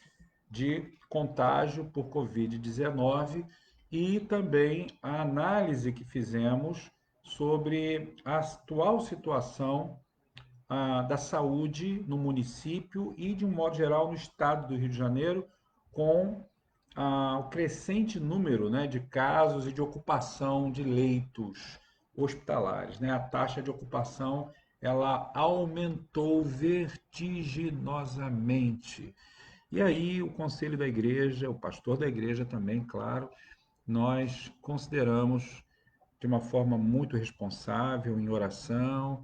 de contágio por Covid-19 e também a análise que fizemos sobre a atual situação da saúde no município e, de um modo geral, no estado do Rio de Janeiro, com o crescente número, né, de casos e de ocupação de leitos hospitalares, né? A taxa de ocupação ela aumentou vertiginosamente. E aí o conselho da igreja, o pastor da igreja também, claro, nós consideramos de uma forma muito responsável, em oração,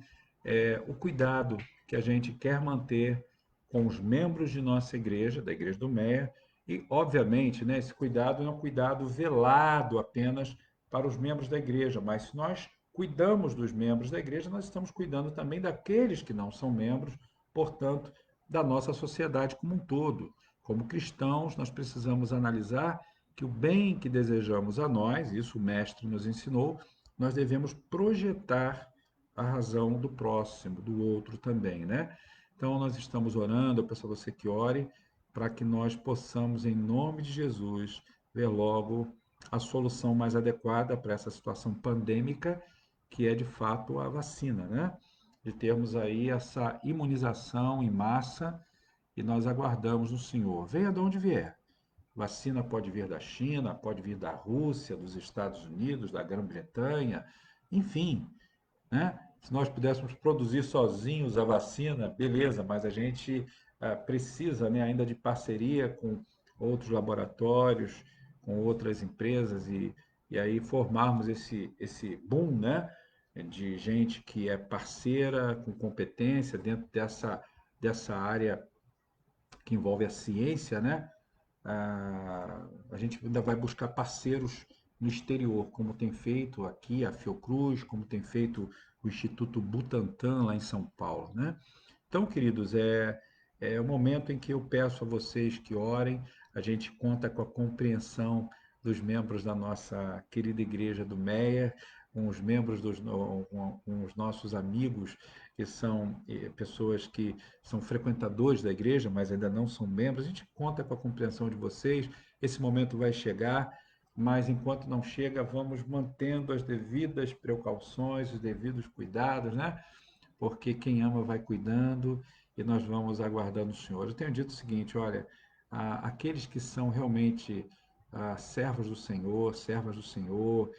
o cuidado que a gente quer manter com os membros de nossa igreja, da Igreja do Meia, e, obviamente, né, esse cuidado não é um cuidado velado apenas para os membros da igreja, mas se nós cuidamos dos membros da igreja, nós estamos cuidando também daqueles que não são membros, portanto, da nossa sociedade como um todo. Como cristãos, nós precisamos analisar que o bem que desejamos a nós, isso o mestre nos ensinou, nós devemos projetar a razão do próximo, do outro também, né? Então nós estamos orando, eu peço a você que ore para que nós possamos, em nome de Jesus, ver logo a solução mais adequada para essa situação pandêmica, que é de fato a vacina, né? de termos aí essa imunização em massa e nós aguardamos o Senhor. Venha de onde vier. Vacina pode vir da China, pode vir da Rússia, dos Estados Unidos, da Grã-Bretanha, enfim, né? Se nós pudéssemos produzir sozinhos a vacina, beleza, mas a gente precisa, né, ainda de parceria com outros laboratórios, com outras empresas e aí formarmos esse boom, né, de gente que é parceira, com competência dentro dessa área que envolve a ciência, né? A gente ainda vai buscar parceiros no exterior, como tem feito aqui a Fiocruz, como tem feito o Instituto Butantan lá em São Paulo, né? Então, queridos, é o momento em que eu peço a vocês que orem. A gente conta com a compreensão dos membros da nossa querida igreja do Meia, com os membros com os nossos amigos que são pessoas que são frequentadores da igreja, mas ainda não são membros. A gente conta com a compreensão de vocês. Esse momento vai chegar, mas enquanto não chega, vamos mantendo as devidas precauções, os devidos cuidados, né? Porque quem ama vai cuidando e nós vamos aguardando o Senhor. Eu tenho dito o seguinte: olha, aqueles que são realmente servos do Senhor, servas do Senhor,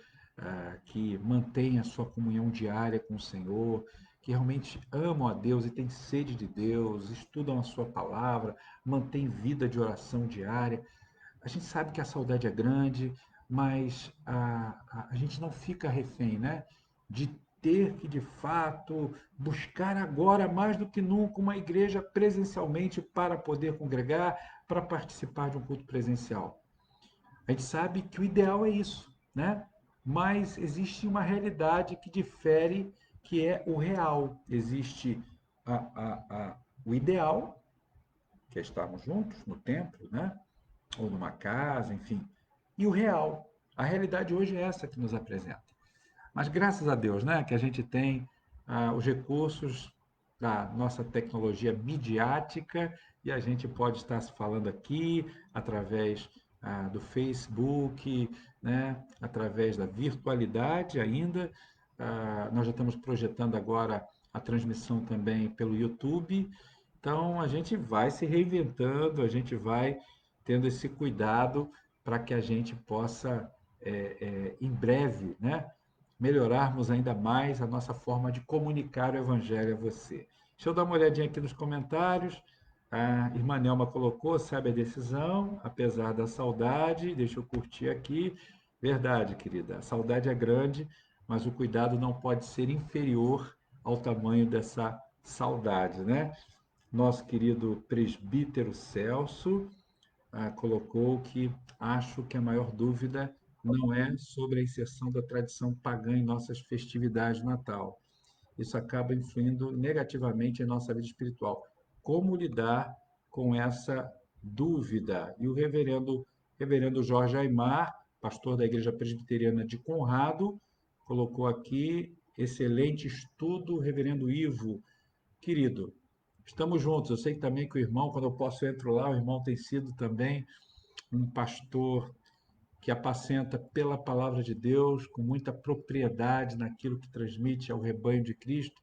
que mantêm a sua comunhão diária com o Senhor, que realmente amam a Deus e têm sede de Deus, estudam a sua palavra, mantêm vida de oração diária. A gente sabe que a saudade é grande, mas a gente não fica refém, né? De ter que, de fato, buscar agora mais do que nunca uma igreja presencialmente para poder congregar, para participar de um culto presencial. A gente sabe que o ideal é isso, né? Mas existe uma realidade que difere, que é o real. Existe o ideal, que é estarmos juntos no templo, né? Ou numa casa, enfim. E o real. A realidade hoje é essa que nos apresenta. Mas graças a Deus, né, que a gente tem os recursos da nossa tecnologia midiática e a gente pode estar se falando aqui através do Facebook, né, através da virtualidade ainda. Nós já estamos projetando agora a transmissão também pelo YouTube. Então a gente vai se reinventando, a gente vai tendo esse cuidado para que a gente possa, em breve, né, melhorarmos ainda mais a nossa forma de comunicar o Evangelho a você. Deixa eu dar uma olhadinha aqui nos comentários. A irmã Nelma colocou, sabe a decisão, apesar da saudade, deixa eu curtir aqui. Verdade, querida, a saudade é grande, mas o cuidado não pode ser inferior ao tamanho dessa saudade, né? Nosso querido presbítero Celso colocou que acho que a maior dúvida não é sobre a inserção da tradição pagã em nossas festividades de Natal. Isso acaba influindo negativamente em nossa vida espiritual. Como lidar com essa dúvida? E o reverendo Jorge Aimar, pastor da Igreja Presbiteriana de Conrado, colocou aqui: excelente estudo, reverendo Ivo. Querido, estamos juntos. Eu sei também que o irmão, quando eu posso, eu entro lá. O irmão tem sido também um pastor que apacenta pela palavra de Deus, com muita propriedade naquilo que transmite ao rebanho de Cristo,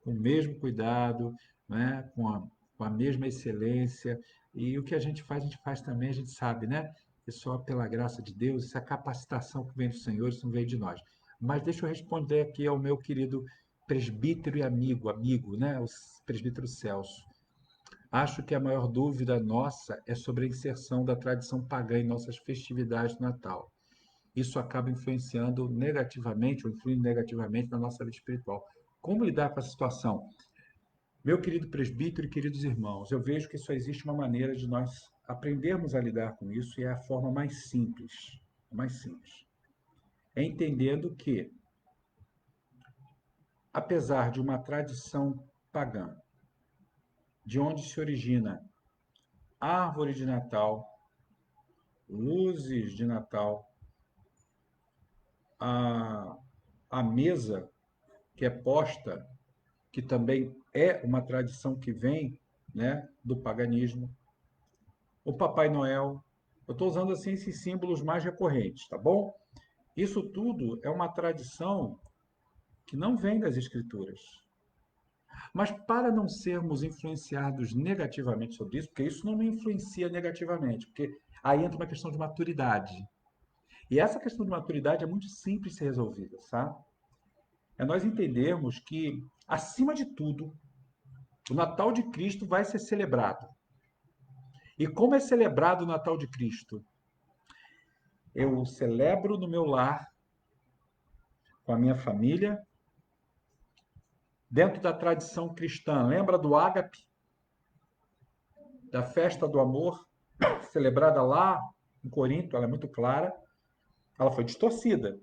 com o mesmo cuidado, né? Com a mesma excelência. E o que a gente faz também, a gente sabe, né? Que só pela graça de Deus, essa capacitação que vem do Senhor, isso não vem de nós. Mas deixa eu responder aqui ao meu querido presbítero e amigo, né? O presbítero Celso. Acho que a maior dúvida nossa é sobre a inserção da tradição pagã em nossas festividades de Natal. Isso acaba influenciando negativamente ou influindo negativamente na nossa vida espiritual. Como lidar com essa situação? Meu querido presbítero e queridos irmãos, eu vejo que só existe uma maneira de nós aprendermos a lidar com isso e é a forma mais simples. Mais simples. É entendendo que, apesar de uma tradição pagã, de onde se origina árvore de Natal, luzes de Natal, a, a mesa que é posta, que também é uma tradição que vem, né, do paganismo, o Papai Noel. Eu estou usando assim esses símbolos mais recorrentes, tá bom? Isso tudo é uma tradição que não vem das Escrituras. Mas para não sermos influenciados negativamente sobre isso, porque isso não me influencia negativamente, porque aí entra uma questão de maturidade. E essa questão de maturidade é muito simples de ser resolvida, sabe? É nós entendermos que, acima de tudo, o Natal de Cristo vai ser celebrado. E como é celebrado o Natal de Cristo? Eu celebro no meu lar, com a minha família, dentro da tradição cristã. Lembra do ágape, da festa do amor, celebrada lá em Corinto? Ela é muito clara. Ela foi distorcida.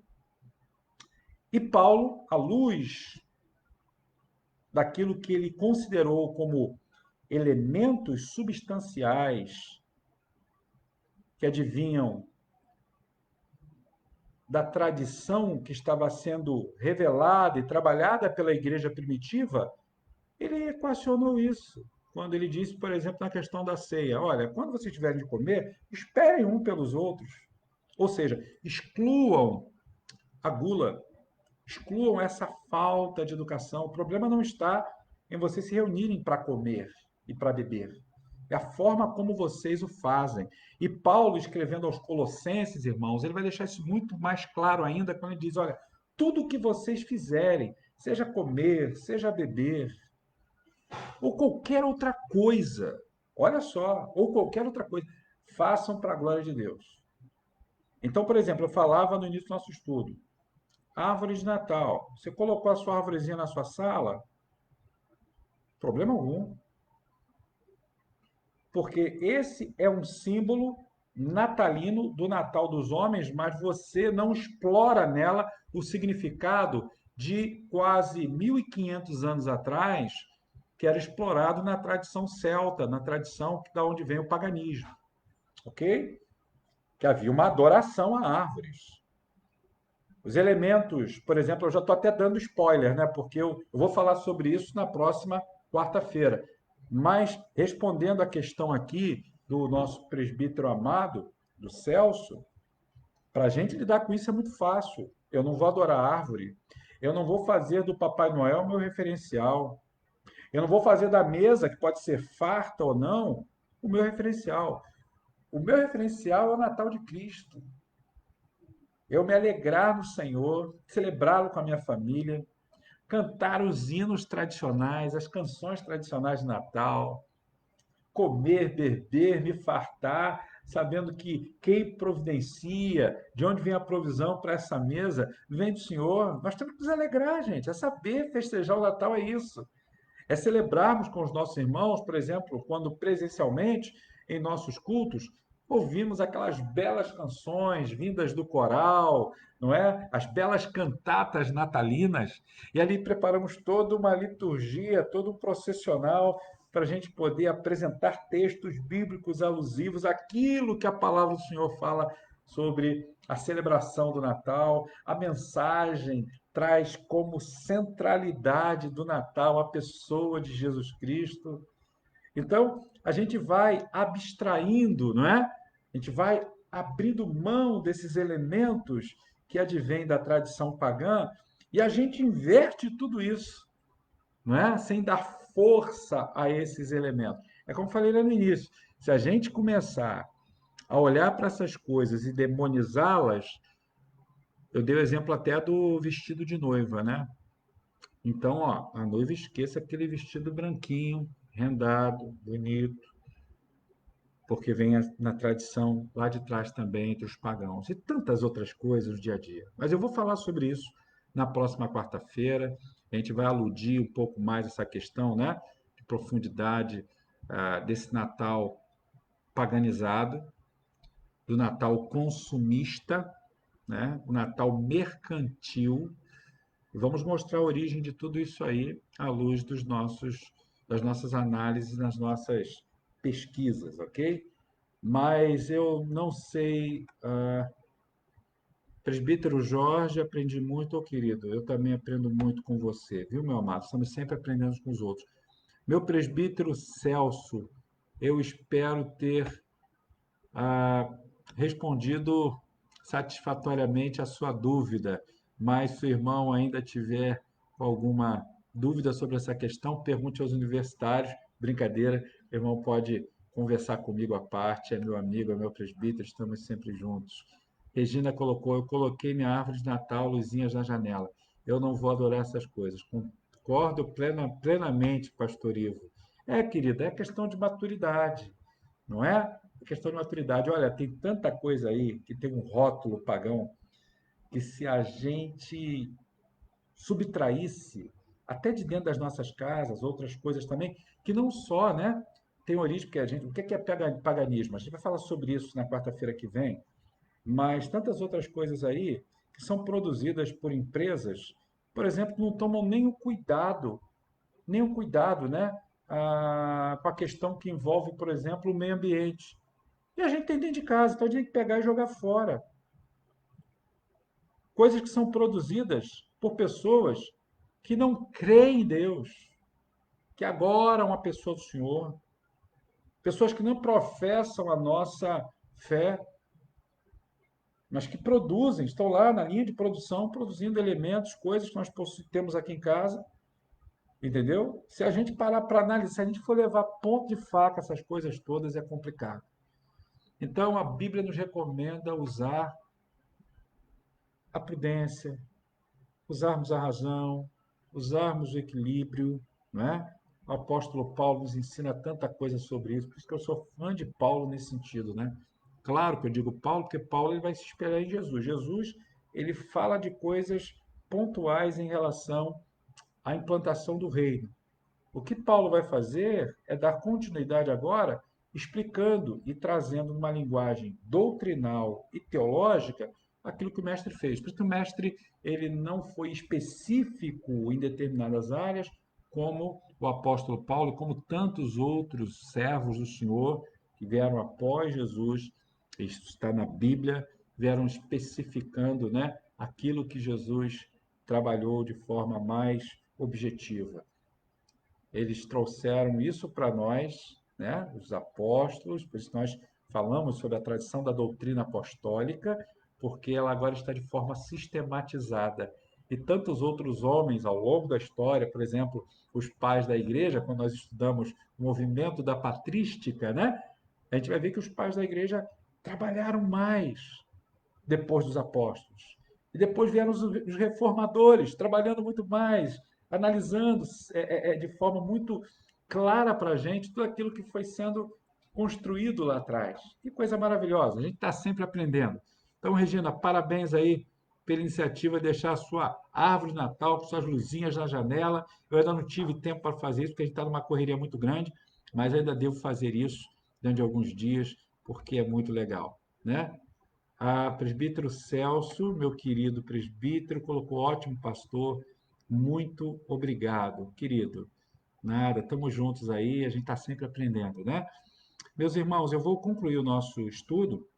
E Paulo, à luz daquilo que ele considerou como elementos substanciais que adivinham da tradição que estava sendo revelada e trabalhada pela igreja primitiva, ele equacionou isso. Quando ele disse, por exemplo, na questão da ceia: olha, quando vocês tiverem de comer, esperem um pelos outros. Ou seja, excluam a gula, excluam essa falta de educação. O problema não está em vocês se reunirem para comer e para beber. É a forma como vocês o fazem. E Paulo, escrevendo aos Colossenses, irmãos, ele vai deixar isso muito mais claro ainda quando ele diz: olha, tudo o que vocês fizerem, seja comer, seja beber, ou qualquer outra coisa, olha só, ou qualquer outra coisa, façam para a glória de Deus. Então, por exemplo, eu falava no início do nosso estudo, árvore de Natal. Você colocou a sua árvorezinha na sua sala? Problema algum. Porque esse é um símbolo natalino do Natal dos homens, mas você não explora nela o significado de quase 1.500 anos atrás, que era explorado na tradição celta, na tradição da onde vem o paganismo, ok? Que havia uma adoração a árvores. Os elementos, por exemplo, eu já estou até dando spoiler, né? Porque eu vou falar sobre isso na próxima quarta-feira. Mas, respondendo à questão aqui do nosso presbítero amado, do Celso, para a gente lidar com isso é muito fácil. Eu não vou adorar a árvore. Eu não vou fazer do Papai Noel meu referencial. Eu não vou fazer da mesa, que pode ser farta ou não, o meu referencial. O meu referencial é o Natal de Cristo. Eu me alegrar no Senhor, celebrá-lo com a minha família, cantar os hinos tradicionais, as canções tradicionais de Natal, comer, beber, me fartar, sabendo que quem providencia, de onde vem a provisão para essa mesa, vem do Senhor. Nós temos que nos alegrar, gente. É saber festejar o Natal, é isso. É celebrarmos com os nossos irmãos, por exemplo, quando presencialmente, em nossos cultos, ouvimos aquelas belas canções vindas do coral, não é? As belas cantatas natalinas, e ali preparamos toda uma liturgia, todo um processional para a gente poder apresentar textos bíblicos alusivos àquilo que a palavra do Senhor fala sobre a celebração do Natal, a mensagem traz como centralidade do Natal a pessoa de Jesus Cristo. Então, a gente vai abstraindo, não é? A gente vai abrindo mão desses elementos que advêm da tradição pagã e a gente inverte tudo isso, não é? Sem dar força a esses elementos. É como eu falei lá no início, se a gente começar a olhar para essas coisas e demonizá-las, eu dei o exemplo até do vestido de noiva, né? Então, ó, a noiva esqueça aquele vestido branquinho, rendado, bonito, porque vem na tradição lá de trás também entre os pagãos e tantas outras coisas do dia a dia. Mas eu vou falar sobre isso na próxima quarta-feira. A gente vai aludir um pouco mais essa questão, né, de profundidade desse Natal paganizado, do Natal consumista, né, o Natal mercantil. E vamos mostrar a origem de tudo isso aí à luz das nossas análises, das nossas pesquisas, ok? Mas eu não sei, presbítero Jorge, aprendi muito, ô querido. Eu também aprendo muito com você, viu, meu amado? Estamos sempre aprendendo com os outros. Meu presbítero Celso, eu espero ter ah, respondido satisfatoriamente a sua dúvida, mas se o irmão ainda tiver alguma dúvida sobre essa questão, pergunte aos universitários. Brincadeira, o irmão pode conversar comigo à parte, é meu amigo, é meu presbítero, estamos sempre juntos. Regina colocou, eu coloquei minha árvore de Natal, luzinhas na janela. Eu não vou adorar essas coisas. Concordo plenamente, pastor Ivo. É, querida, é questão de maturidade, não é? É questão de maturidade. Olha, tem tanta coisa aí que tem um rótulo pagão que se a gente subtraísse, até de dentro das nossas casas, outras coisas também, que não só, né, tem origem, porque a gente, o que é paganismo? A gente vai falar sobre isso na quarta-feira que vem, mas tantas outras coisas aí que são produzidas por empresas, por exemplo, que não tomam nenhum cuidado, né, com a questão que envolve, por exemplo, o meio ambiente. E a gente tem dentro de casa, então a gente tem que pegar e jogar fora. Coisas que são produzidas por pessoas que não creem em Deus, que agora uma pessoa do Senhor, pessoas que não professam a nossa fé, mas que produzem, estão lá na linha de produção, produzindo elementos, coisas que nós temos aqui em casa, entendeu? Se a gente parar para analisar, se a gente for levar ponto de faca essas coisas todas, é complicado. Então, a Bíblia nos recomenda usar a prudência, usarmos a razão, usarmos o equilíbrio, não é? O apóstolo Paulo nos ensina tanta coisa sobre isso, por isso que eu sou fã de Paulo nesse sentido, né? Claro que eu digo Paulo, porque Paulo ele vai se espelhar em Jesus. Jesus, ele fala de coisas pontuais em relação à implantação do reino. O que Paulo vai fazer é dar continuidade agora, explicando e trazendo numa linguagem doutrinal e teológica aquilo que o mestre fez. Por isso que o mestre ele não foi específico em determinadas áreas, como o apóstolo Paulo, como tantos outros servos do Senhor que vieram após Jesus, isso está na Bíblia, vieram especificando, né, aquilo que Jesus trabalhou de forma mais objetiva. Eles trouxeram isso para nós, né, os apóstolos, por isso nós falamos sobre a tradição da doutrina apostólica, porque ela agora está de forma sistematizada. E tantos outros homens ao longo da história, por exemplo, os pais da igreja, quando nós estudamos o movimento da patrística, né, a gente vai ver que os pais da igreja trabalharam mais depois dos apóstolos. E depois vieram os reformadores, trabalhando muito mais, analisando de forma muito clara para a gente tudo aquilo que foi sendo construído lá atrás. Que coisa maravilhosa, a gente está sempre aprendendo. Então, Regina, parabéns aí pela iniciativa de deixar a sua árvore de Natal com suas luzinhas na janela. Eu ainda não tive tempo para fazer isso, porque a gente está numa correria muito grande, mas ainda devo fazer isso dentro de alguns dias, porque é muito legal, né? A presbítero Celso, meu querido presbítero, colocou ótimo pastor. Muito obrigado, querido. Nada, estamos juntos aí, a gente está sempre aprendendo, né? Meus irmãos, eu vou concluir o nosso estudo,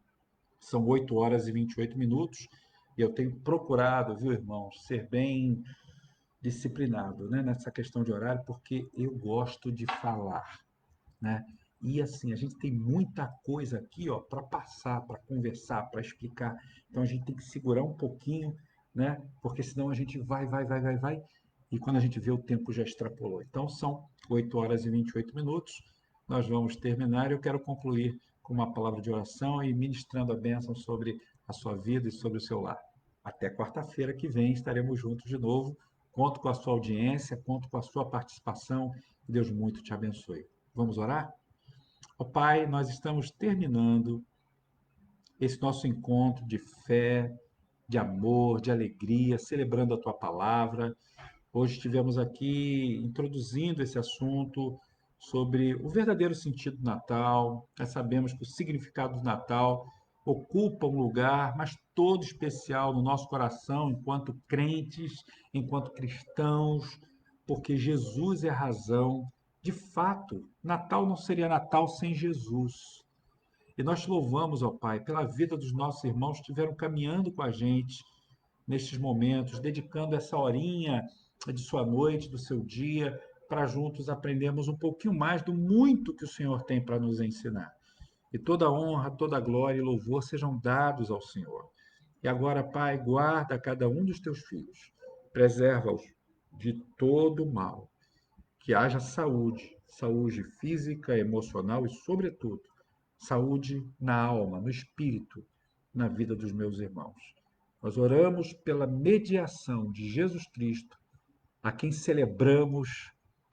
são 8 horas e 28 minutos, e eu tenho procurado, viu, irmãos, ser bem disciplinado, né, nessa questão de horário, porque eu gosto de falar, né? E assim, a gente tem muita coisa aqui, ó, para passar, para conversar, para explicar. Então a gente tem que segurar um pouquinho, né? Porque senão a gente vai, e quando a gente vê o tempo já extrapolou. Então são 8 horas e 28 minutos. Nós vamos terminar. Eu quero concluir com uma palavra de oração e ministrando a bênção sobre a sua vida e sobre o seu lar. Até quarta-feira que vem estaremos juntos de novo. Conto com a sua audiência, conto com a sua participação. Que Deus muito te abençoe. Vamos orar? Ó Pai, nós estamos terminando esse nosso encontro de fé, de amor, de alegria, celebrando a tua palavra. Hoje estivemos aqui introduzindo esse assunto sobre o verdadeiro sentido do Natal. Nós sabemos que o significado do Natal ocupa um lugar, mas todo especial no nosso coração, enquanto crentes, enquanto cristãos, porque Jesus é a razão. De fato, Natal não seria Natal sem Jesus. E nós te louvamos, ó Pai, pela vida dos nossos irmãos que estiveram caminhando com a gente nestes momentos, dedicando essa horinha de sua noite, do seu dia, para juntos aprendermos um pouquinho mais do muito que o Senhor tem para nos ensinar. E toda honra, toda glória e louvor sejam dados ao Senhor. E agora, Pai, guarda cada um dos teus filhos, preserva-os de todo mal. Que haja saúde, saúde física, emocional e, sobretudo, saúde na alma, no espírito, na vida dos meus irmãos. Nós oramos pela mediação de Jesus Cristo, a quem celebramos,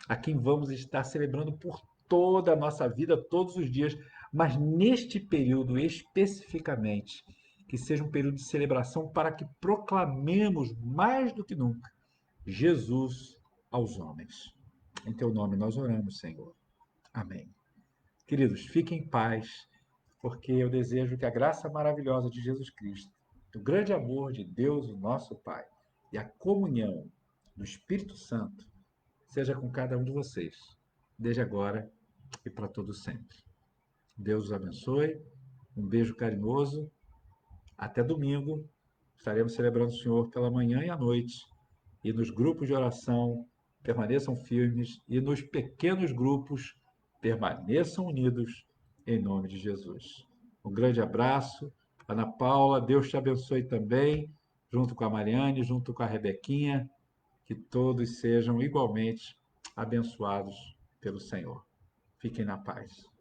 a quem vamos estar celebrando por toda a nossa vida, todos os dias, mas neste período especificamente, que seja um período de celebração para que proclamemos mais do que nunca Jesus aos homens. Em teu nome nós oramos, Senhor. Amém. Queridos, fiquem em paz, porque eu desejo que a graça maravilhosa de Jesus Cristo, o grande amor de Deus, o nosso Pai, e a comunhão do Espírito Santo seja com cada um de vocês, desde agora e para todo sempre. Deus os abençoe. Um beijo carinhoso. Até domingo. Estaremos celebrando o Senhor pela manhã e à noite. E nos grupos de oração, permaneçam firmes. E nos pequenos grupos, permaneçam unidos, em nome de Jesus. Um grande abraço. Ana Paula, Deus te abençoe também, junto com a Mariane, junto com a Rebequinha. Que todos sejam igualmente abençoados pelo Senhor. Fiquem na paz.